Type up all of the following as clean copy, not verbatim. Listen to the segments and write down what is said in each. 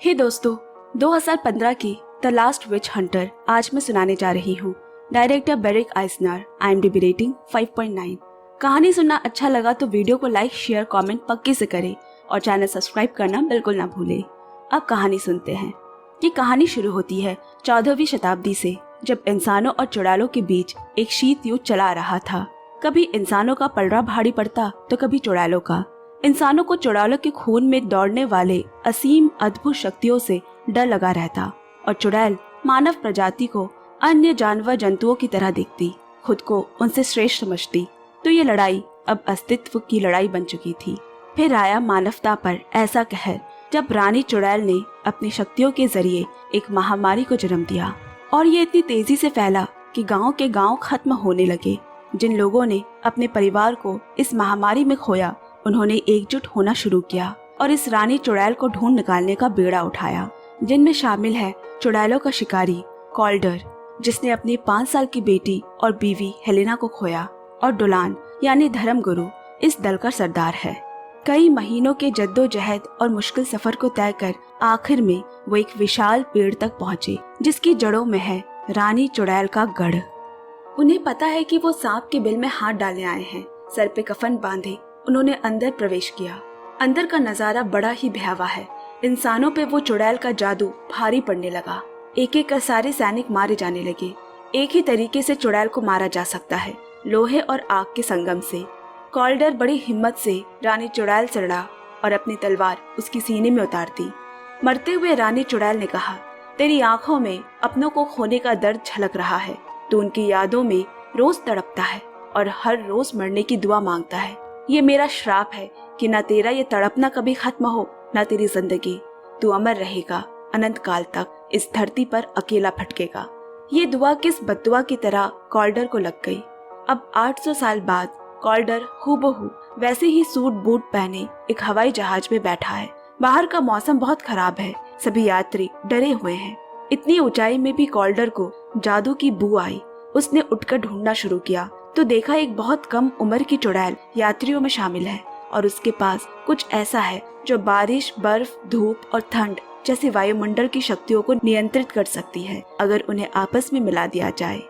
हे दोस्तों, 2015 की the last which Hunter आज मैं सुनाने जा रही हूँ। Director Breck Eisner, IMDb rating 5.9। कहानी सुनना अच्छा लगा तो वीडियो को लाइक, शेयर, कमेंट पक्के से करें और चैनल सब्सक्राइब करना बिल्कुल ना भूलें। अब कहानी सुनते हैं। ये कहानी शुरू होती है 14वीं शताब्दी से, जब इंसानों और चुड़ैलों के बीच एक शीत युद्ध चला आ रहा था। कभी इंसानों का पलड़ा भारी पड़ता तो कभी चुड़ैलों का। इंसानों को चुड़ैलों के खून में दौड़ने वाले असीम अद्भुत शक्तियों से डर लगा रहता और चुड़ैल मानव प्रजाति को अन्य जानवर जंतुओं की तरह देखती, खुद को उनसे श्रेष्ठ समझती। तो ये लड़ाई अब अस्तित्व की लड़ाई बन चुकी थी। फिर आया मानवता पर ऐसा कहर जब रानी चुड़ैल ने अपनी शक्तियों के जरिए एक महामारी को जन्म दिया और ये इतनी तेजी से फैला कि गांव के गांव खत्म होने लगे। जिन लोगों ने अपने परिवार को इस महामारी में खोया, उन्होंने एकजुट होना शुरू किया और इस रानी चुड़ैल को ढूंढ निकालने का बेड़ा उठाया, जिनमें शामिल है चुड़ैलों का शिकारी कॉल्डर, जिसने अपनी 5 साल की बेटी और बीवी हेलेना को खोया, और डोलान यानी धर्मगुरु इस दल का सरदार है। कई महीनों के जद्दोजहद और मुश्किल सफर को तय कर आखिर में वो एक विशाल पेड़ तक पहुँचे, जिसकी जड़ों में है रानी चुड़ैल का गढ़। उन्हें पता है कि वो सांप के बिल में हाथ डालने आए हैं। सर पे कफन बांधे उन्होंने अंदर प्रवेश किया। अंदर का नजारा बड़ा ही भयावह है। इंसानों पे वो चुड़ैल का जादू भारी पड़ने लगा। एक एक कर सारे सैनिक मारे जाने लगे। एक ही तरीके से चुड़ैल को मारा जा सकता है, लोहे और आग के संगम से। कॉल्डर बड़ी हिम्मत से रानी चुड़ैल से लड़ा और अपनी तलवार उसकी सीने में उतार दी। मरते हुए रानी चुड़ैल ने कहा, तेरी आंखों में अपनों को खोने का दर्द झलक रहा है। तू उनकी यादों में रोज तड़पता है और हर रोज मरने की दुआ मांगता है। ये मेरा श्राप है कि न तेरा ये तड़पना कभी खत्म हो, न तेरी जिंदगी। तू अमर रहेगा, अनंत काल तक इस धरती पर अकेला भटकेगा। ये दुआ किस बद्दुआ की तरह कॉल्डर को लग गई। अब 800 साल बाद कॉल्डर हूबहू वैसे ही सूट बूट पहने एक हवाई जहाज में बैठा है। बाहर का मौसम बहुत खराब है, सभी यात्री डरे हुए हैं। इतनी ऊंचाई में भी कॉल्डर को जादू की बू आई। उसने उठकर ढूंढना शुरू किया तो देखा एक बहुत कम उम्र की चुड़ैल यात्रियों में शामिल है और उसके पास कुछ ऐसा है जो बारिश, बर्फ, धूप और ठंड जैसी वायुमंडल की शक्तियों को नियंत्रित कर सकती है अगर उन्हें आपस में मिला दिया जाए।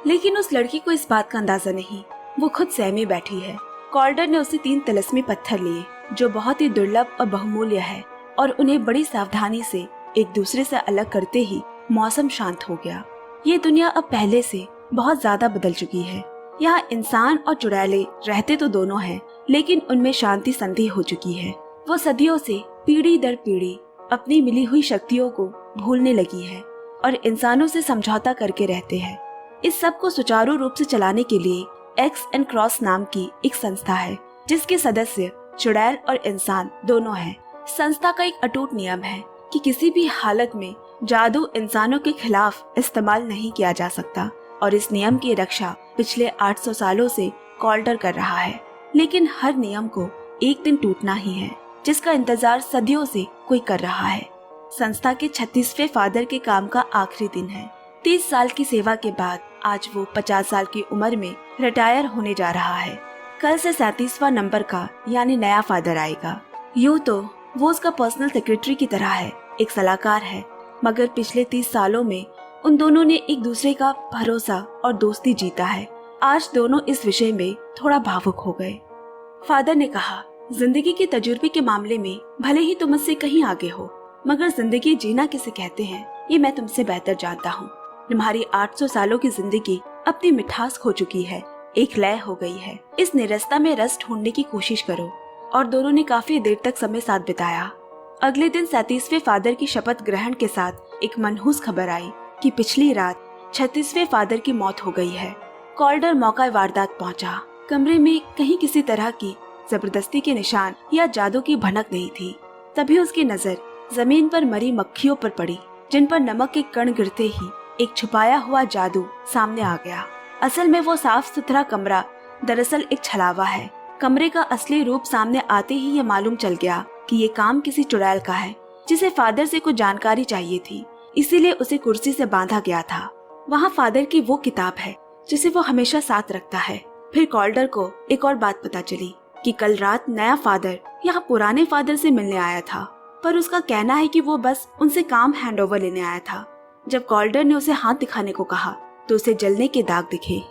लेकिन उस लड़की को इस बात का अंदाजा नहीं। वो खुद सहमी बैठी है। कॉल्डर ने उसे 3 तिलस्मी पत्थर लिए जो बहुत ही दुर्लभ और बहुमूल्य है, और उन्हें बड़ी सावधानी से एक दूसरे से अलग करते ही मौसम शांत हो गया। ये दुनिया अब पहले से बहुत ज्यादा बदल चुकी है। यहाँ इंसान और चुड़ैले रहते तो दोनों हैं, लेकिन उनमें शांति संधि हो चुकी है। वो सदियों से पीढ़ी दर पीढ़ी अपनी मिली हुई शक्तियों को भूलने लगी है और इंसानों से समझौता करके रहते हैं। इस सब को सुचारू रूप से चलाने के लिए एक्स एंड क्रॉस नाम की एक संस्था है, जिसके सदस्य चुड़ैल और इंसान दोनों हैं। संस्था का एक अटूट नियम है कि किसी भी हालत में जादू इंसानों के खिलाफ इस्तेमाल नहीं किया जा सकता, और इस नियम की रक्षा पिछले 800 सालों से कॉल्डर कर रहा है। लेकिन हर नियम को एक दिन टूटना ही है, जिसका इंतजार सदियों से कोई कर रहा है। संस्था के 36वें फादर के काम का आखिरी दिन है। 30 साल की सेवा के बाद आज वो 50 साल की उम्र में रिटायर होने जा रहा है। कल से 37वां नंबर का यानी नया फादर आएगा। यूँ तो वो उसका पर्सनल सेक्रेटरी की तरह है, एक सलाहकार है, मगर पिछले 30 सालों में उन दोनों ने एक दूसरे का भरोसा और दोस्ती जीता है। आज दोनों इस विषय में थोड़ा भावुक हो गए। फादर ने कहा, जिंदगी के तजुर्बे के मामले में भले ही तुम मुझसे कहीं आगे हो, मगर जिंदगी जीना किसे कहते हैं ये मैं तुमसे बेहतर जानता हूँ। तुम्हारी 800 सालों की जिंदगी अपनी मिठास खो चुकी है, एक लय हो गई है। इस निरस्ता में रस ढूंढने की कोशिश करो। और दोनों ने काफी देर तक समय साथ बिताया। अगले दिन 37वें फादर की शपथ ग्रहण के साथ एक मनहूस खबर आई कि पिछली रात 36वें फादर की मौत हो गई है। कॉल्डर मौका वारदात पहुंचा। कमरे में कहीं किसी तरह की जबरदस्ती के निशान या जादू की भनक नहीं थी। तभी उसकी नजर जमीन पर मरी मक्खियों पर पड़ी, जिन पर नमक के कण गिरते ही एक छुपाया हुआ जादू सामने आ गया। असल में वो साफ सुथरा कमरा दरअसल एक छलावा है। कमरे का असली रूप सामने आते ही ये मालूम चल गया कि ये काम किसी चुड़ैल का है, जिसे फादर से कुछ जानकारी चाहिए थी, इसीलिए उसे कुर्सी से बांधा गया था। वहाँ फादर की वो किताब है जिसे वो हमेशा साथ रखता है। फिर कॉल्डर को एक और बात पता चली कि कल रात नया फादर यहाँ पुराने फादर से मिलने आया था। पर उसका कहना है कि वो बस उनसे काम हैंडओवर लेने आया था। जब कॉल्डर ने उसे हाथ दिखाने को कहा तो उसे जलने के दाग दिखे।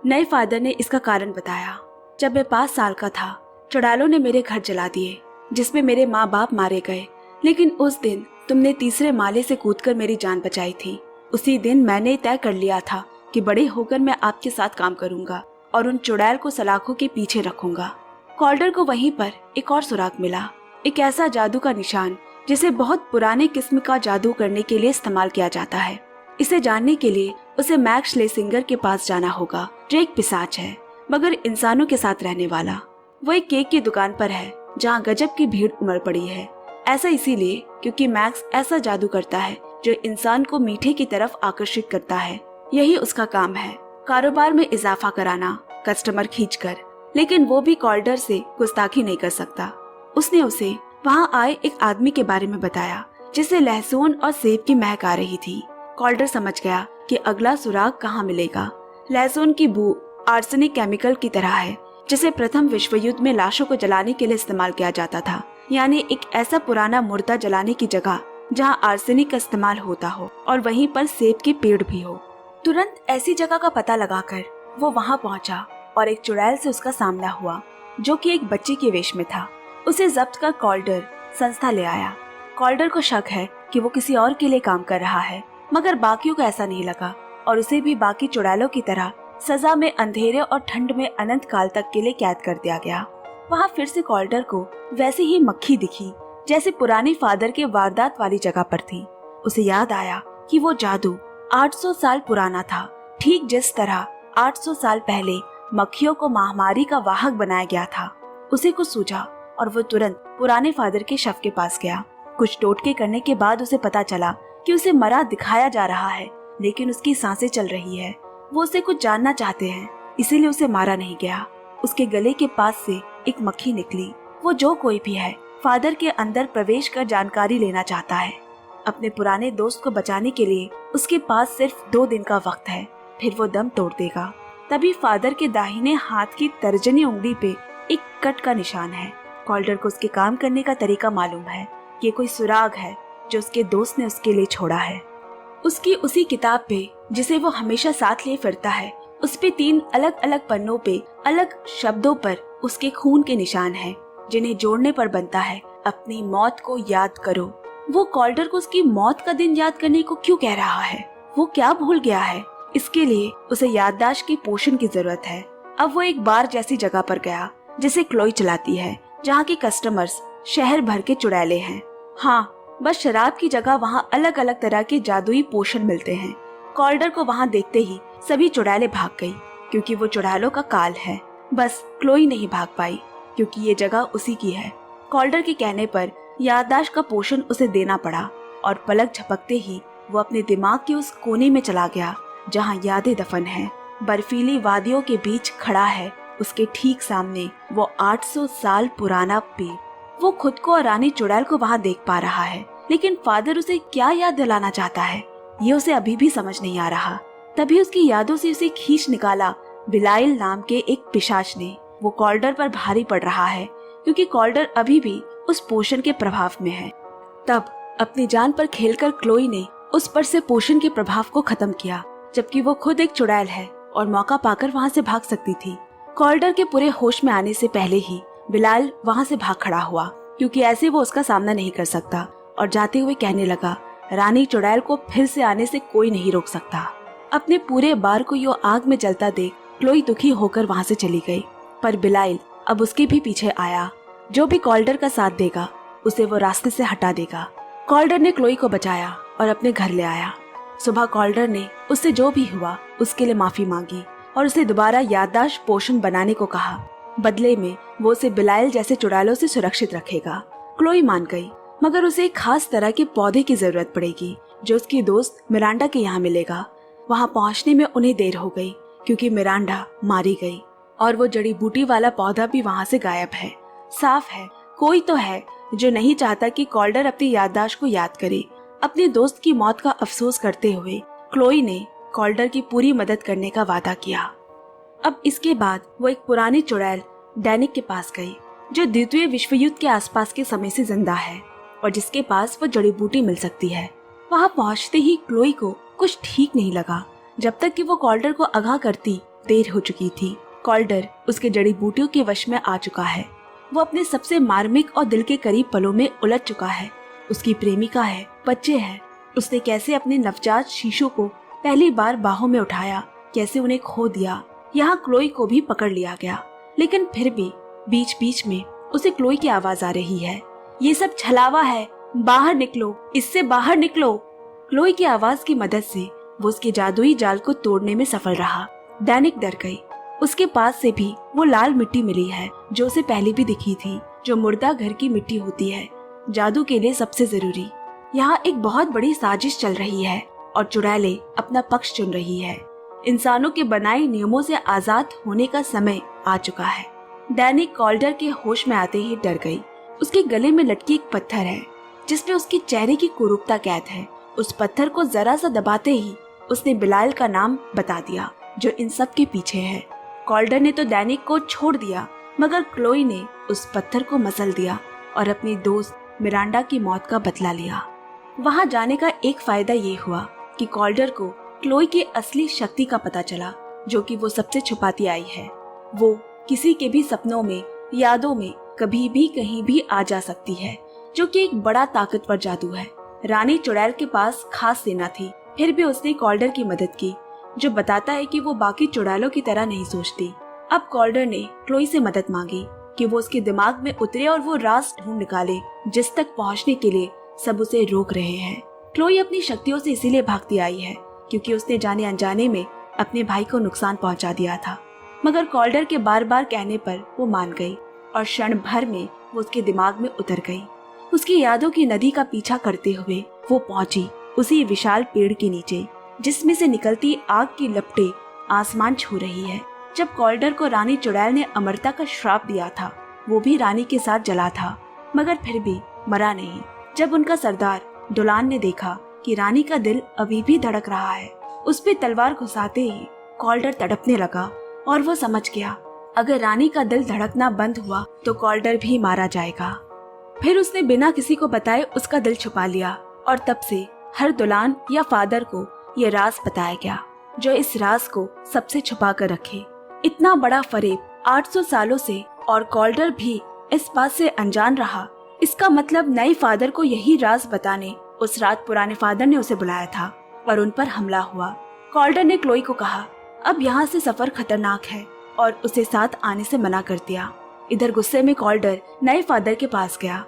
नए फादर ने इसका कारण बताया। जब मैं 5 साल का था, चुड़ैलों ने मेरे घर जला दिए, जिसमें मेरे माँ बाप मारे गए। लेकिन उस दिन तुमने तीसरे माले से कूदकर मेरी जान बचाई थी। उसी दिन मैंने तय कर लिया था कि बड़े होकर मैं आपके साथ काम करूंगा और उन चुड़ैल को सलाखों के पीछे रखूंगा। कॉल्डर को वहीं पर एक और सुराग मिला, एक ऐसा जादू का निशान जिसे बहुत पुराने किस्म का जादू करने के लिए इस्तेमाल किया जाता है। इसे जानने के लिए उसे मैक्स श्लेसिंगर के पास जाना होगा, जो एक पिशाच है मगर इंसानों के साथ रहने वाला। वो एक केक की दुकान पर है जहाँ गजब की भीड़ उमड़ पड़ी है। ऐसा इसीलिए क्योंकि मैक्स ऐसा जादू करता है जो इंसान को मीठे की तरफ आकर्षित करता है। यही उसका काम है, कारोबार में इजाफा कराना, कस्टमर खींचकर। लेकिन वो भी कॉल्डर से गुस्ताखी नहीं कर सकता। उसने उसे वहाँ आए एक आदमी के बारे में बताया जिसे लहसुन और सेब की महक आ रही थी। कॉल्डर समझ गया कि अगला सुराग कहाँ मिलेगा। लहसुन की बू आर्सेनिक केमिकल की तरह है जिसे प्रथम विश्व युद्ध में लाशों को जलाने के लिए इस्तेमाल किया जाता था, यानी एक ऐसा पुराना मुर्दा जलाने की जगह जहां आर्सेनिक का इस्तेमाल होता हो और वहीं पर सेब के पेड़ भी हो। तुरंत ऐसी जगह का पता लगाकर वो वहां पहुंचा और एक चुड़ैल से उसका सामना हुआ जो कि एक बच्चे के वेश में था। उसे जब्त कर कॉल्डर संस्था ले आया। कॉल्डर को शक है कि वो किसी और के लिए काम कर रहा है, मगर बाकियों को ऐसा नहीं लगा और उसे भी बाकी चुड़ैलों की तरह सजा में अंधेरे और ठंड में अनंत काल तक के लिए कैद कर दिया गया। वहाँ फिर से कॉल्डर को वैसी ही मक्खी दिखी जैसे पुरानी फादर के वारदात वाली जगह पर थी। उसे याद आया कि वो जादू 800 साल पुराना था, ठीक जिस तरह 800 साल पहले मक्खियों को महामारी का वाहक बनाया गया था। उसे कुछ सूझा और वो तुरंत पुराने फादर के शव के पास गया। कुछ टोटके करने के बाद उसे पता चला कि उसे मरा दिखाया जा रहा है, लेकिन उसकी सांसें चल रही है। वो उसे कुछ जानना चाहते हैं, इसीलिए उसे मारा नहीं गया। उसके गले के पास से एक मक्खी निकली। वो जो कोई भी है, फादर के अंदर प्रवेश कर जानकारी लेना चाहता है। अपने पुराने दोस्त को बचाने के लिए उसके पास सिर्फ 2 दिन का वक्त है, फिर वो दम तोड़ देगा। तभी फादर के दाहिने हाथ की तर्जनी उंगली पे एक कट का निशान है। कॉल्डर को उसके काम करने का तरीका मालूम है। ये कोई सुराग है जो उसके दोस्त ने उसके लिए छोड़ा है। उसकी उसी किताब पे जिसे वो हमेशा साथ लिए फिरता है, उस पे 3 अलग अलग पन्नों पे अलग शब्दों पर उसके खून के निशान हैं, जिन्हें जोड़ने पर बनता है अपनी मौत को याद करो। वो कॉल्डर को उसकी मौत का दिन याद करने को क्यों कह रहा है? वो क्या भूल गया है? इसके लिए उसे याददाश्त की पोषण की जरूरत है। अब वो एक बार जैसी जगह पर गया जिसे क्लोई चलाती है, जहाँ के कस्टमर्स शहर भर के चुड़ैले हैं। हाँ, बस शराब की जगह वहाँ अलग अलग तरह के जादुई पोषण मिलते हैं। कॉल्डर को वहाँ देखते ही सभी चुड़ैले भाग गई, क्योंकि वो चुड़ैलों का काल है। बस क्लोई नहीं भाग पाई, क्योंकि ये जगह उसी की है। कॉल्डर के कहने पर याददाश्त का पोषण उसे देना पड़ा और पलक झपकते ही वो अपने दिमाग के उस कोने में चला गया जहाँ यादें दफन है। बर्फीली वादियों के बीच खड़ा है, उसके ठीक सामने वो 800 साल पुराना पेड़। वो खुद को और रानी चुड़ैल को वहाँ देख पा रहा है, लेकिन फादर उसे क्या याद दिलाना चाहता है ये उसे अभी भी समझ नहीं आ रहा। तभी उसकी यादों से उसे खींच निकाला बिलाइल नाम के एक पिशाच ने। वो कॉल्डर पर भारी पड़ रहा है, क्योंकि कॉल्डर अभी भी उस पोषण के प्रभाव में है। तब अपनी जान पर खेलकर क्लोई ने उस पर से पोषण के प्रभाव को खत्म किया, जबकि वो खुद एक चुड़ैल है और मौका पाकर वहाँ से भाग सकती थी। कॉल्डर के पूरे होश में आने से पहले ही बिलाल वहाँ से भाग खड़ा हुआ, क्योंकि ऐसे वो उसका सामना नहीं कर सकता, और जाते हुए कहने लगा, रानी चुड़ैल को फिर से आने से कोई नहीं रोक सकता। अपने पूरे बार को यो आग में जलता देख क्लोई दुखी होकर वहाँ से चली गई, पर बिलाल अब उसके भी पीछे आया। जो भी कॉल्डर का साथ देगा उसे वो रास्ते से हटा देगा। कॉल्डर ने क्लोई को बचाया और अपने घर ले आया। सुबह कॉल्डर ने उससे जो भी हुआ उसके लिए माफी मांगी और उसे दोबारा याददाश्त पोषण बनाने को कहा। बदले में वो उसे बिलाइल जैसे चुड़ैलों से सुरक्षित रखेगा। क्लोई मान गई, मगर उसे एक खास तरह के पौधे की जरूरत पड़ेगी जो उसकी दोस्त मिरांडा के यहाँ मिलेगा। वहाँ पहुँचने में उन्हें देर हो गई, क्योंकि मिरांडा मारी गई और वो जड़ी बूटी वाला पौधा भी वहाँ से गायब है। साफ है, कोई तो है जो नहीं चाहता कि कॉल्डर अपनी याददाश्त को याद करे। अपने दोस्त की मौत का अफसोस करते हुए क्लोई ने कॉल्डर की पूरी मदद करने का वादा किया। अब इसके बाद वो एक पुरानी चुड़ैल डैनिक के पास गई, जो द्वितीय विश्व युद्ध के आसपास के समय से जिंदा है। और जिसके पास वो जड़ी बूटी मिल सकती है। वहाँ पहुँचते ही क्लोई को कुछ ठीक नहीं लगा। जब तक कि वो कॉल्डर को आगाह करती, देर हो चुकी थी। कॉल्डर उसके जड़ी बूटियों के वश में आ चुका है। वो अपने सबसे मार्मिक और दिल के करीब पलों में उलझ चुका है। उसकी प्रेमिका है, बच्चे हैं। उसने कैसे अपने नवजात शिशु को पहली बार बाहों में उठाया, कैसे उन्हें खो दिया। यहाँ क्लोई को भी पकड़ लिया गया, लेकिन फिर भी बीच बीच में उसे क्लोई की आवाज आ रही है, ये सब छलावा है, बाहर निकलो, इससे बाहर निकलो। क्लोई की आवाज की मदद से वो उसके जादुई जाल को तोड़ने में सफल रहा। दैनिक डर गई। उसके पास से भी वो लाल मिट्टी मिली है जो उसे पहले भी दिखी थी, जो मुर्दा घर की मिट्टी होती है, जादू के लिए सबसे जरूरी। यहाँ एक बहुत बड़ी साजिश चल रही है और चुड़ैले अपना पक्ष चुन रही है। इंसानों के बनाए नियमों से आजाद होने का समय आ चुका है। दैनिक कॉल्डर के होश में आते ही डर गई। उसके गले में लटकी एक पत्थर है जिसपे उसके चेहरे की कुरूपता कैद है। उस पत्थर को जरा सा दबाते ही उसने बिलाल का नाम बता दिया, जो इन सब के पीछे है। कॉल्डर ने तो दैनिक को छोड़ दिया, मगर क्लोई ने उस पत्थर को मसल दिया और अपनी दोस्त मिरांडा की मौत का बदला लिया। वहाँ जाने का एक फायदा ये हुआ कि कॉल्डर को क्लोई की असली शक्ति का पता चला, जो कि वो सबसे छुपाती आई है। वो किसी के भी सपनों में, यादों में कभी भी कहीं भी आ जा सकती है, जो कि एक बड़ा ताकतवर जादू है। रानी चुड़ैल के पास खास सेना थी, फिर भी उसने कॉल्डर की मदद की, जो बताता है कि वो बाकी चुड़ैलों की तरह नहीं सोचती। अब कॉल्डर ने क्लोई से मदद मांगी कि वो उसके दिमाग में उतरे और वो राज ढूंढ निकाले जिस तक पहुंचने के लिए सब उसे रोक रहे हैं। क्लोई अपनी शक्तियों से इसीलिए भागती आई है क्योंकि उसने जाने अनजाने में अपने भाई को नुकसान पहुंचा दिया था, मगर कॉल्डर के बार बार कहने पर वो मान गई और क्षण भर में वो उसके दिमाग में उतर गई। उसकी यादों की नदी का पीछा करते हुए वो पहुंची उसी विशाल पेड़ के नीचे, जिसमें से निकलती आग की लपटें आसमान छू रही है। जब कॉल्डर को रानी चुड़ैल ने अमरता का श्राप दिया था, वो भी रानी के साथ जला था, मगर फिर भी मरा नहीं। जब उनका सरदार डोलान ने देखा कि रानी का दिल अभी भी धड़क रहा है, उस पे तलवार घुसाते ही कॉल्डर तड़पने लगा और वो समझ गया अगर रानी का दिल धड़कना बंद हुआ तो कॉल्डर भी मारा जाएगा। फिर उसने बिना किसी को बताए उसका दिल छुपा लिया और तब से हर दुल्हन या फादर को ये राज बताया गया, जो इस राज को सबसे छुपा कर रखे। इतना बड़ा फरेब 800 सालों से और कॉल्डर भी इस बात से अनजान रहा। इसका मतलब नए फादर को यही राज बताने उस रात पुराने फादर ने उसे बुलाया था और उन पर हमला हुआ। कॉल्डर ने क्लोई को कहा अब यहाँ से सफर खतरनाक है और उसे साथ आने से मना कर दिया। इधर गुस्से में कॉल्डर नए फादर के पास गया।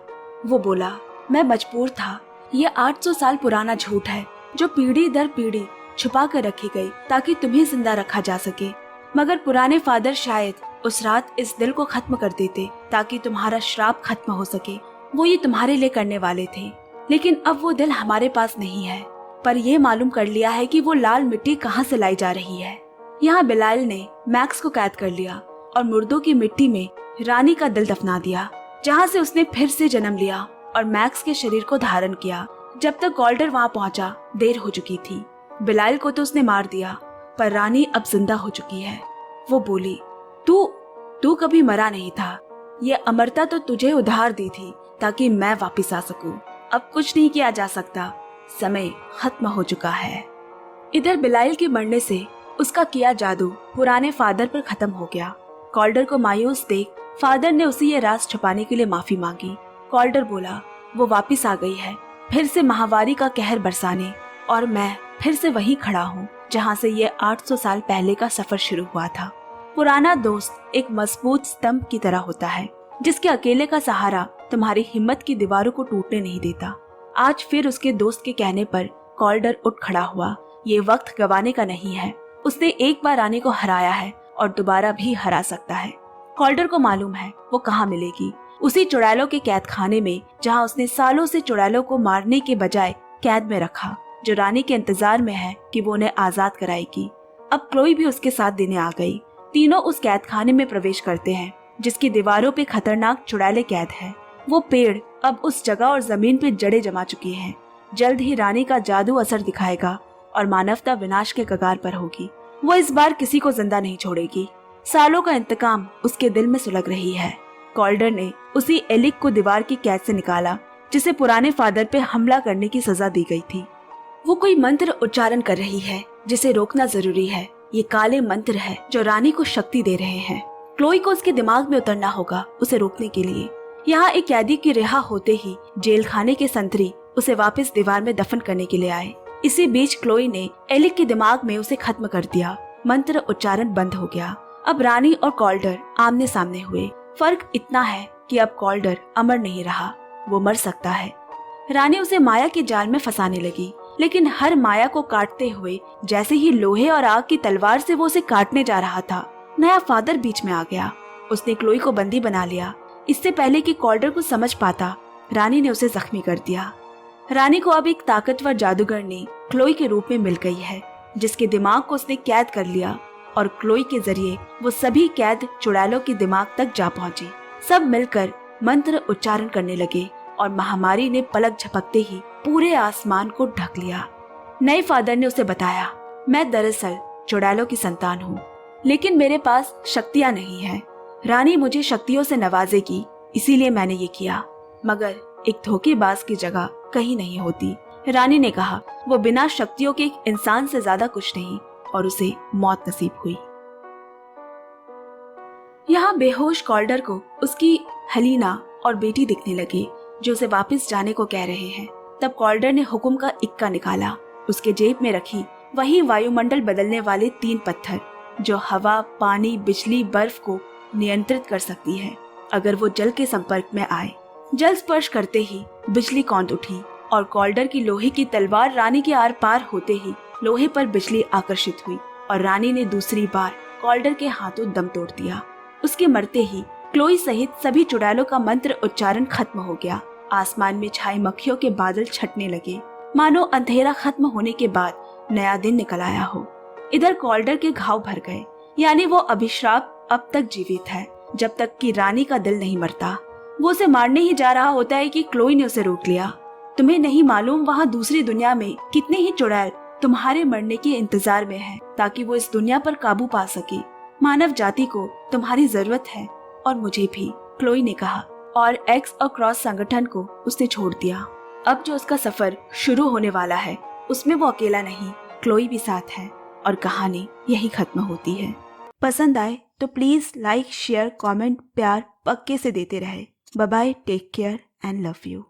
वो बोला मैं मजबूर था, ये 800 साल पुराना झूठ है जो पीढ़ी दर पीढ़ी छुपा कर रखी गई ताकि तुम्हें जिंदा रखा जा सके, मगर पुराने फादर शायद उस रात इस दिल को खत्म कर देते ताकि तुम्हारा श्राप खत्म हो सके। वो ये तुम्हारे लिए करने वाले थे, लेकिन अब वो दिल हमारे पास नहीं है, पर ये मालूम कर लिया है कि वो लाल मिट्टी कहाँ से लाई जा रही है। यहाँ बिलाल ने मैक्स को कैद कर लिया और मुर्दों की मिट्टी में रानी का दिल दफना दिया, जहाँ से उसने फिर से जन्म लिया और मैक्स के शरीर को धारण किया। जब तक कॉल्डर वहाँ पहुँचा देर हो चुकी थी। बिलाल को तो उसने मार दिया, पर रानी अब जिंदा हो चुकी है। वो बोली तू कभी मरा नहीं था, ये अमरता तो तुझे उधार दी थी ताकि मैं वापिस आ सकूं। अब कुछ नहीं किया जा सकता, समय खत्म हो चुका है। इधर बिलाल के मरने से उसका किया जादू पुराने फादर पर खत्म हो गया। कॉल्डर को मायूस देख फादर ने उसे ये राज छुपाने के लिए माफी मांगी। कॉल्डर बोला वो वापिस आ गई है फिर से महावारी का कहर बरसाने, और मैं फिर से वहीं खड़ा हूँ जहाँ से ये 800 साल पहले का सफर शुरू हुआ था। पुराना दोस्त एक मजबूत स्तंभ की तरह होता है जिसके अकेले का सहारा तुम्हारी हिम्मत की दीवारों को टूटने नहीं देता। आज फिर उसके दोस्त के कहने पर कॉल्डर उठ खड़ा हुआ। ये वक्त गवाने का नहीं है। उसने एक बार रानी को हराया है और दोबारा भी हरा सकता है। कॉल्डर को मालूम है वो कहाँ मिलेगी, उसी चुड़ैलों के कैद खाने में जहाँ उसने सालों से चुड़ैलों को मारने के बजाय कैद में रखा, जो रानी के इंतजार में है कि वो उन्हें आजाद कराएगी। अब क्लोई भी उसके साथ देने आ गई। तीनों उस कैद खाने में प्रवेश करते हैं जिसकी दीवारों पे खतरनाक चुड़ैले कैद है। वो पेड़ अब उस जगह और जमीन पे जड़ें जमा चुके हैं। जल्द ही रानी का जादू असर दिखाएगा और मानवता विनाश के कगार पर होगी। वो इस बार किसी को जिंदा नहीं छोड़ेगी। सालों का इंतकाम उसके दिल में सुलग रही है। कॉल्डर ने उसी एलिक को दीवार की कैद से निकाला जिसे पुराने फादर पे हमला करने की सजा दी गई थी। वो कोई मंत्र उच्चारण कर रही है जिसे रोकना जरूरी है। ये काले मंत्र है जो रानी को शक्ति दे रहे हैं। क्लोई को उसके दिमाग में उतरना होगा उसे रोकने के लिए। यहाँ एक कैदी की रिहा होते ही जेल खाने के संतरी उसे वापस दीवार में दफन करने के लिए आए। इसी बीच क्लोई ने एलिक के दिमाग में उसे खत्म कर दिया। मंत्र उच्चारण बंद हो गया। अब रानी और कॉल्डर आमने सामने हुए। फर्क इतना है कि अब कॉल्डर अमर नहीं रहा, वो मर सकता है। रानी उसे माया के जाल में फंसाने लगी, लेकिन हर माया को काटते हुए जैसे ही लोहे और आग की तलवार से वो उसे काटने जा रहा था, नया फादर बीच में आ गया। उसने क्लोई को बंदी बना लिया। इससे पहले कि कॉल्डर को समझ पाता, रानी ने उसे जख्मी कर दिया। रानी को अब एक ताकतवर जादूगरनी क्लोई के रूप में मिल गई है, जिसके दिमाग को उसने कैद कर लिया और क्लोई के जरिए वो सभी कैद चुड़ैलों के दिमाग तक जा पहुंची। सब मिलकर मंत्र उच्चारण करने लगे और महामारी ने पलक झपकते ही पूरे आसमान को ढक लिया। नए फादर ने उसे बताया, मैं दरअसल चुड़ैलों की संतान हूँ, लेकिन मेरे पास शक्तियाँ नहीं है। रानी मुझे शक्तियों से नवाजेगी, इसीलिए मैंने ये किया। मगर एक धोखेबाज की जगह कहीं नहीं होती। रानी ने कहा, वो बिना शक्तियों के एक इंसान से ज्यादा कुछ नहीं, और उसे मौत नसीब हुई। यहाँ बेहोश कॉल्डर को उसकी हलीना और बेटी दिखने लगी, जो उसे वापस जाने को कह रहे हैं। तब कॉल्डर ने हुक्म का इक्का निकाला। उसके जेब में रखी वही वायुमंडल बदलने वाले 3 पत्थर, जो हवा, पानी, बिजली, बर्फ को नियंत्रित कर सकती है अगर वो जल के संपर्क में आए। जल स्पर्श करते ही बिजली कौंध उठी और कॉल्डर की लोहे की तलवार रानी के आर पार होते ही लोहे पर बिजली आकर्षित हुई और रानी ने दूसरी बार कॉल्डर के हाथों दम तोड़ दिया। उसके मरते ही क्लोई सहित सभी चुड़ैलों का मंत्र उच्चारण खत्म हो गया। आसमान में छाए मक्खियों के बादल छटने लगे, मानो अंधेरा खत्म होने के बाद नया दिन निकल आया हो। इधर कॉल्डर के घाव भर गए, यानी वो अभिशाप अब तक जीवित है, जब तक कि रानी का दिल नहीं मरता। वो उसे मारने ही जा रहा होता है कि क्लोई ने उसे रोक लिया। तुम्हें नहीं मालूम वहाँ दूसरी दुनिया में कितने ही चुड़ैल तुम्हारे मरने के इंतजार में हैं, ताकि वो इस दुनिया पर काबू पा सके। मानव जाति को तुम्हारी जरूरत है, और मुझे भी, क्लोई ने कहा, और एक्स और क्रॉस संगठन को उसने छोड़ दिया। अब जो उसका सफर शुरू होने वाला है, उसमें वो अकेला नहीं, क्लोई भी साथ है, और कहानी यही खत्म होती है। पसंद आए तो प्लीज लाइक, शेयर, कमेंट, प्यार पक्के से देते रहे। Bye bye, take care and love you.